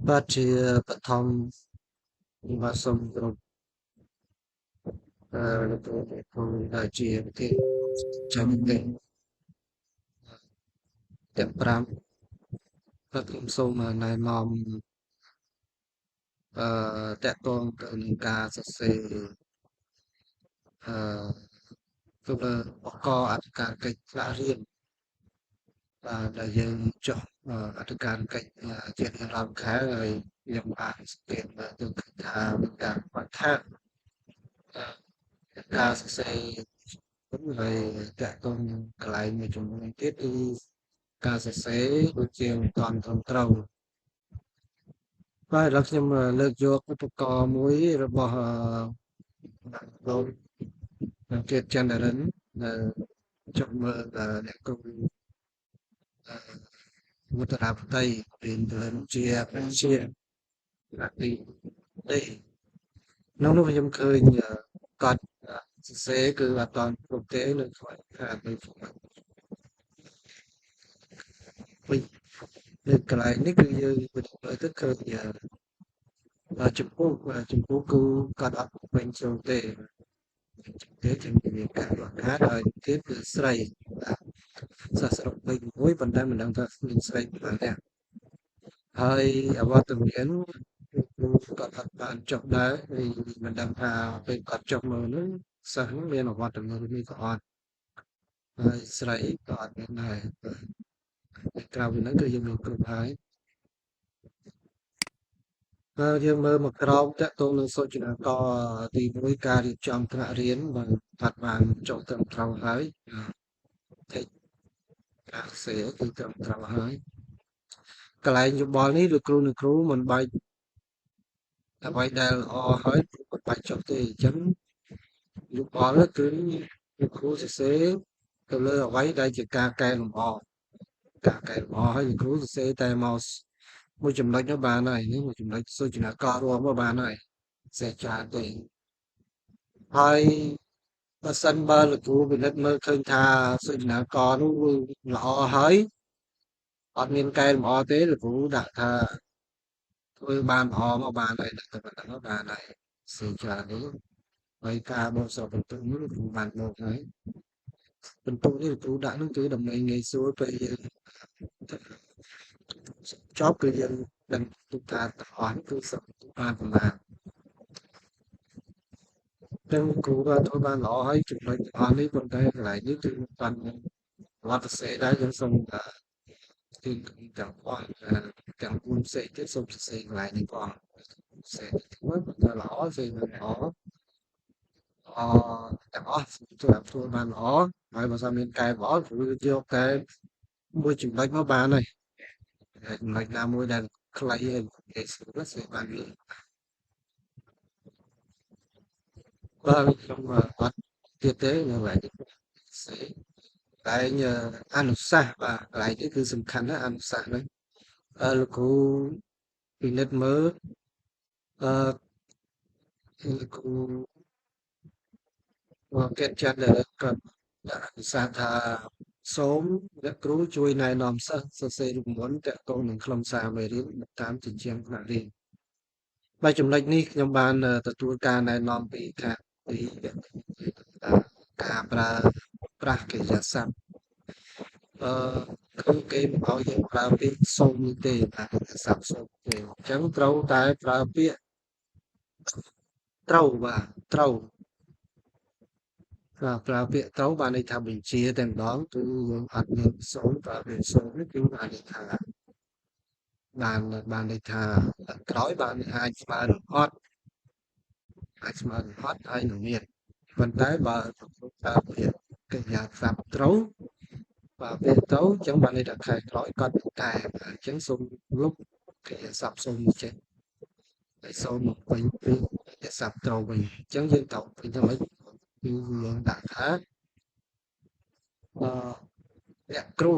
បាទជាបឋមបាទសូមគោរពលោកគ្រូអ្នកគ្រូដែលជាប្រធានចាំទីទាំង5បាទខ្ញុំសូមណែនាំតកតងទៅនឹងការសរសេរអឺទៅលើបកអធិការកិច្ចថ្នាក់រៀនបាទដែលយើងចុះអធិការកិច្ចជារៀងរាល់ខែហើយខ្ញុំបានសង្កេតមើលទៅឃើញថាមានការខ្វះខាតការសរសេរហើយតកតងនឹងកន្លែងមួយចំនួនទៀតគឺការសរសេរដូចជាមិនទាន់ត្រឹមត្រូវបាទឥឡូវខ្ញុំលើកយកឧបករណ៍មួយរបស់លោកទៀតចន្ទរិនដែលចុះមើលអ្នកគ្រូវុទ្ធរាបតីរៀនទៅជាប្រជាទីនេះក្នុងនោះខ្ញុំឃើញកត់សរសេរគឺអត់ទាន់គ្រប់ទេនៅខ្វះខាតនៅវិញនៅកន្លែងនេះគឺយើងមើលទៅឃើញចំពោះគឺគាត់អត់ពេញចូលទេចឹងមានការខ្វះខាតហើយទៀតគឺស្រីសាស្ត្រពេញមួយប៉ុន្តែមិនដឹងថាមានស្រីប៉ុន្មានទេហើយអវត្តមានគ្រូគាត់អត់បានចុះដែរហើយមិនដឹងថាពេលគាត់ចុះមើលនោះសិស្សនោះមានអវត្តមាននេះក៏អត់ហើយស្រីក៏អត់មានដែរក្រៅពីហ្នឹងគឺយើងមានគ្រប់ហើយហើយយើងមើលមកក្រោមតកតងនឹងសូចនាករទី1ការរៀបចំថ្នាក់រៀនបានចុះត្រឹមត្រូវហើយតិចការសរសេរគឺត្រឹមត្រូវហើយកន្លែងយោបល់នេះលោកគ្រូអ្នកគ្រូមិនបាច់អ្វីដែលល្អហើយមិនបាច់ចុះទេអញ្ចឹងយោបល់គឺលោកគ្រូសរសេរទៅលើអ្វីដែលជាការកែលម្អហើយលោកគ្រូសរសេរតែមកមួយចំណុចនោះបានហើយនេះមួយចំណុចសូចនាកររួមមកបានហើយសេច្រើនទេហើយបើសិនបើលោកគ្រូពិនិត្យមើលឃើញថាសូចនាករនោះល្អហើយអត់មានកែលម្អទេលោកគ្រូដាក់ថាធ្វើបានល្អមកបានហើយដាក់ទៅប៉ុណ្ណឹងបានហើយសេច្រើននេះហើយការបកស្រាយបន្ទុកនេះលោកគ្រូបានមកហើយបន្ទុកនេះលោកគ្រូដាក់នោះគឺដើម្បីងាយស្រួលពេលយើងចប់គឺយើងដឹងទុកថាទាំងអស់គឺសុខបានប្រមាណចឹងគ្រូក៏ធ្វើបានល្អហើយចំណុចទាំងអស់នេះប៉ុន្តែកន្លែងនេះគឺបានវត្តសេដែរយើងសូមគឺទាំងអស់ទាំង4ផ្សេងទៀតសូមសរសេរកន្លែងនេះផងផ្សេងធ្វើប៉ុន្តែល្អផ្សេងមិនល្អទាំងអស់ធ្វើបានល្អហើយបើសិនមានកែល្អគ្រូយកតែមួយចំណុចមកបានហើយចំណុចណាមួយដែលខ្លីហើយគេស្រួលស្រួលបានវាបាទខ្ញុំអត់ទៀតទេនៅកន្លែងនេះស្អីកន្លែងអនុសាសន៍បាទកន្លែងនេះគឺសំខាន់ណាស់អនុសាសន៍ហ្នឹងលោកគ្រូពិនិត្យមើលអឺលោកគ្រូគេចាត់គាត់ដាក់អនុសាសន៍ថាសូមអ្នកគ្រូជួយណែនាំសិស្សសរសេររូបមន្តទាក់ទងនឹងខ្លឹមសារមេរៀនតាមជញ្ជាំងថ្នាក់រៀនបាទចំណុចនេះខ្ញុំបានទទួលការណែនាំពីខាងពីការប្រើប្រាស់កិរិយាសព្ទគឺគេមិនឲ្យយើងប្រើពាក្យសូមទេបាទកិរិយាសព្ទសូមទេអញ្ចឹងត្រូវតែប្រើពាក្យត្រូវបាទត្រូវប្រើពាក្យត្រូវបានន័យថាបញ្ជាតែម្ដងគឺយើងអត់មានសូមប្រើពាក្យសូមនេះគឺបានន័យថាបានន័យថាក្រោយបានអាចស្មើនឹងអត់ហើយនឹងមានប៉ុន្តែបើប្រើពាក្យកិរិយាសព្ទត្រូវបាទពេលទៅអញ្ចឹងបានន័យថាខែក្រោយគាត់តែអញ្ចឹងសូមលុបកិរិយាសព្ទសូមចេះហើយសូមមកវិញពីកិរិយាសព្ទត្រូវវិញអញ្ចឹងយើងត្រូវវិញទៅវិញគឺយើងដាក់ថាអ្នកគ្រូ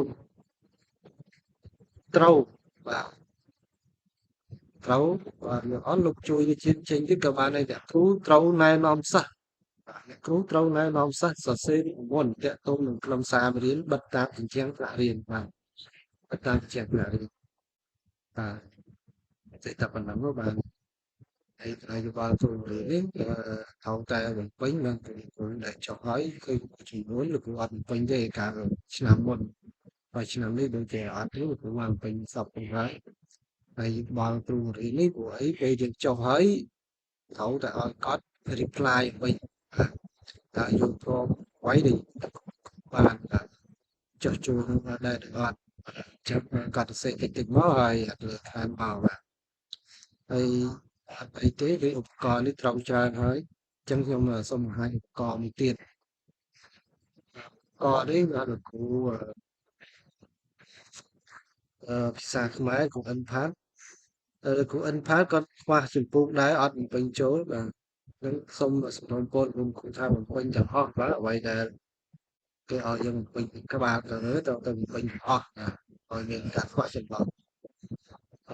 ត្រូវបាទត្រូវបាទយើងអត់លោកជួយវិជាចេញទៀតក៏បានដែរអ្នកគ្រូត្រូវណែនាំសិស្សបាទអ្នកគ្រូត្រូវណែនាំសិស្សសរសេរនិមន្តតាក់ទងនឹងខ្លឹមសារមេរៀនបិទតាមជញ្ជាំងថ្នាក់រៀនបាទបិទតាមជញ្ជាំងថ្នាក់រៀនបាទ តែតែប៉ុណ្ណឹងបានហើយនយោបាយគ្រូបង្រៀននេះត្រូវតែបំពេញនិងគ្រូដែលចុះហើយគឺចំនួនលោកគ្រូអត់បំពេញទេកាលឆ្នាំមុនហើយឆ្នាំនេះដូចជាអត់ទេលោកគ្រូបានបំពេញសពទាំងហើយហើយបើគ្រូបង្រៀននេះព្រោះអីពេលយើងចុះហើយត្រូវតែឲ្យគាត់ reply វិញតើយើងព្រមໄວដែលបានចុះចូលនឹងដែរឬអត់ចាំគាត់ទៅសេតិចមកហើយអត់លើខានមកបាទហើយអត់អីទេគឺឧបករណ៍នេះត្រូវច្រើនហើយអញ្ចឹងខ្ញុំសូមបង្ហាញឧបករណ៍មួយទៀតឧបករណ៍នេះគឺលោកគ្រូភាសាខ្មែរគ្រូ N-Pad គ្រូ N-Pad គាត់ខ្វះជំពូកដែរអត់បំពេញចូលបាទនឹងសូមសំណូមពរលោកគ្រូថាបំពេញទាំងអស់បាទអ្វីដែលគេឲ្យយើងបំពេញក្បាលទៅត្រូវទៅបំពេញទាំងអស់បាទឲ្យមានការខ្វះចន្លោះ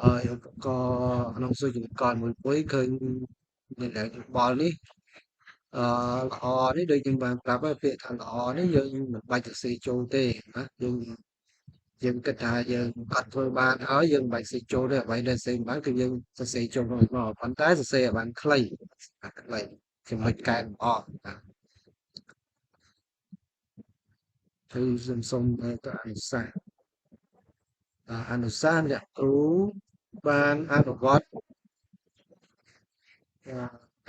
ហើយឧបករណ៍ក្នុងសុជនកលមួយឃើញមានតែយោបល់នេះល្អនេះដូចយើងបានប្រាប់ហើយពាក្យថាល្អនេះយើងមិនបាច់ទៅសេចូលទេណាយើងគិតថាយើងអត់ធ្វើបានហើយយើងមិនបាច់សេចូលទេអ្វីដែលសេមិនបានគឺយើងសរសេរចូលមកប៉ុន្តែសរសេរឲ្យបានខ្លីចំណុចកែលម្អណាគឺសូមទៅអនុសាសន៍អ្នកគ្រូបានអនុវត្ត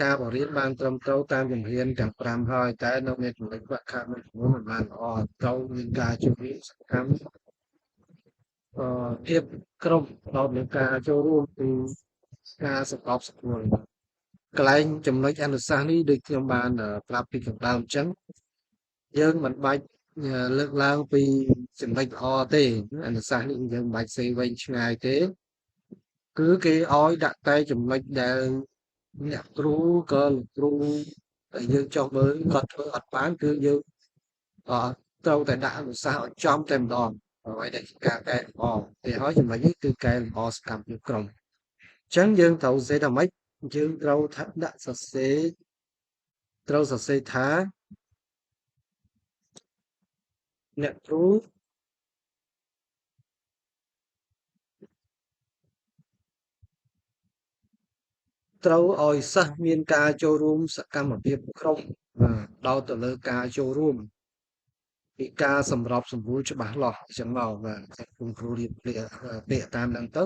ការបរៀនបានត្រឹមត្រូវតាមជំហានទាំង5ហើយតែនៅមានចំណុចខ្វះខាតមួយចំនួនមិនបានល្អត្រូវមានការជួយរៀនសកម្មភាពក្រុមផ្ដោតលើការចូលរួមពីការសម្របសម្រួលកន្លែងចំណុចអនុសាសន៍នេះដូចខ្ញុំបានប្រាប់ពីខាងដើមអញ្ចឹងយើងមិនបាច់លើកឡើងពីចំណុចល្អទេអនុសាសន៍នេះយើងមិនបាច់សេវែងឆ្ងាយទេគឺគេឲ្យដាក់តែចំណុចដែលអ្នកគ្រូក៏លោកគ្រូដែលយើងចុះមើលគាត់ធ្វើអត់បានគឺយើងត្រូវតែដាក់អនុសាសន៍ឲ្យចំតែម្ដងអ្វីដែលជាការកែលម្អទីហើយចំណុចនេះគឺកែលម្អសកម្មភាពក្រុមអញ្ចឹងយើងត្រូវសេថាម៉េចយើងត្រូវដាក់សរសេរត្រូវសរសេរថាអ្នកគ្រូត្រូវឲ្យសិស្សមានការចូលរួមសកម្មភាពក្រុមដោតទៅលើការចូលរួមពីការសម្របសម្រួលច្បាស់លាស់អញ្ចឹងមកបាទคุณគ្រូរៀបពាក្យតាមហ្នឹងទៅ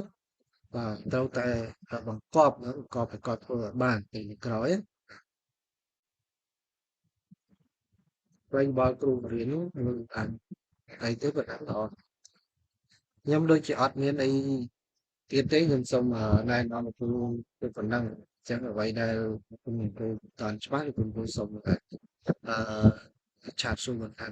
បាទត្រូវតែបង្កប់ឲ្យគាត់ធ្វើឲ្យបានពីក្រោយវិញបើគ្រូរៀននឹងអាចអីទៅប៉ុណ្ណាល្អខ្ញុំដូចជាអត់មានអីទៀតទេខ្ញុំសូមណែនាំគ្រូទៅប៉ុណ្ណឹងអញ្ចឹងអ្វីដែលคุณគ្រូតាន់ច្បាស់គឺคุณគ្រូសូមឆាតសួរបន្ថែម